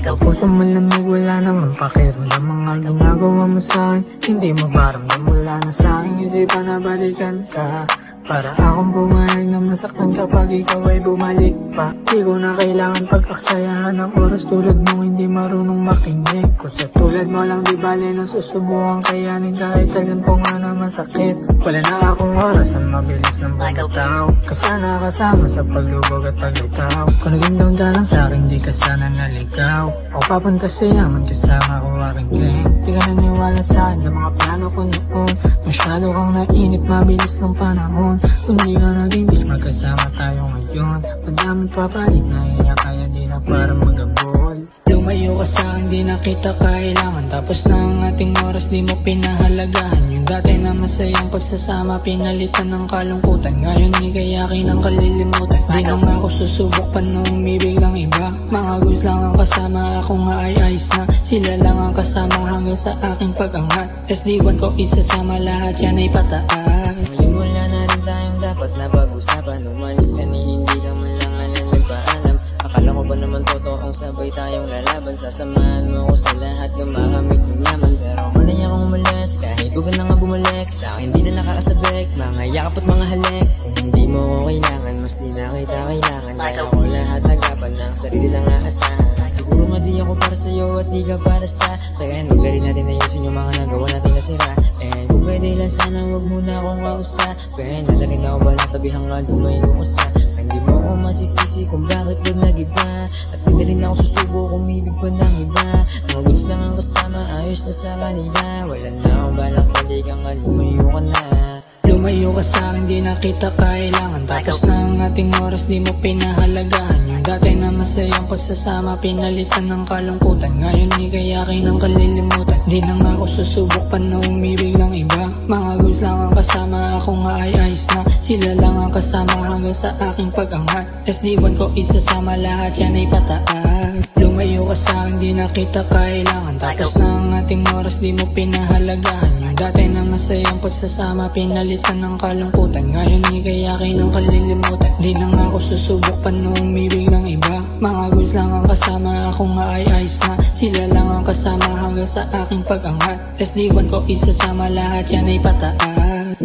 Ang pusong malamig, wala naman pakiramdam. Mga ginagawa mo sa'kin, hindi mo maramdam. Wala na sa'king isipan na balikan ka. Para akong pumayag na masaktan kapag ikaw ay bumalik pa. Di ko na kailangan pag-aksayahan ng oras tulad mong hindi marunong makinig. Kung sa tulad mo lang di bale na susubukan kayanin kahit alam ko nga na masakit. Wala na akong oras ang mabilis ng bumitaw. Kasana kasama sa paglubog at paglitaw. Kung naging down ka lang sa'kin di ka sana naligaw. Ako papunta sa yaman kasama ko aking gang. Di ka naniwala sa'kin sa mga plano ko noon. Masyado kang nainip mabilis ng panahon. Kung di ka naging bitch magkasama tayo ngayon. Madaming papalit na iya kaya di na para magabol. Lumayo ka sa'kin di na kita kailangan. Tapos na ang ating oras di mo pinahalagahan. Yung dati na masayang pagsasama pinalitan ng kalungkutan. Ngayon di kayakin ang kalilimutan. Di naman ako susubok pa na umibig ng iba. Mga goals lang ang kasama ako nga ay ayos na. Sila lang ang kasama hanggang sa aking pag-angat. SD1 ko isasama lahat yan ay pataas. Simula na rin tayong dapat na pag-usapan. Umalis ka ni hindi ka man lang na nagpaalam. Akala ko ba naman totoong sabay tayong lalaban. Sasamahan mo ko sa lahat gumakamit ng yaman. Pero malay akong umalas kahit huwag na nga bumalik. Sa akin di na nakakasabik mga yakap at mga halik. Kung hindi mo ko kailangan mas di na kita kailangan. Kaya ko lahat agapan ng sarili lang aasahan. Siguro nga di ako para sa'yo at di ka para sa akin. Huwag rin natin ayusin yung mga nagawa natin na sira. And kung pwede lang sana huwag muna akong kausapin. Nalarin ako balang tabi hanggang lumayo ko sa. Hindi mo ako masisisi kung bakit ba nag-iba. At hindi rin ako susubo kung umibig pa ng iba. Mga goods lang ang kasama ayos na sa kanila. Wala na akong balang balikan nga lumayo ka na. Lumayo ka sa'kin di na kita kailangan. Tapos na ang ating oras di mo pinahalagahan. Yung dati na masayang pagsasama pinalitan ng kalungkutan. Ngayon di kayakin ang kalilimutan. Di na nga ako susubok pa na umibig ng iba. Mga goals lang ang kasama ako nga ay ayos na. Sila lang ang kasama hanggang sa aking pag-angat. SD1 ko isasama lahat yan ay pataas. Lumayo ka sa'kin di na kita kailangan. Tapos na ang ating oras di mo pinahalagahan. Yung dati na masayang pagsasama pinalitan ng kalungkutan. Ngayon di kayakin ang kalilimutan. Di na nga ako susubok pa na umibig ng iba. Mga goals lang ang kasama ako nga ay ayos na. Sila lang ang kasama hanggang sa aking pag-angat. SD1 ko isasama lahat yan ay pataas.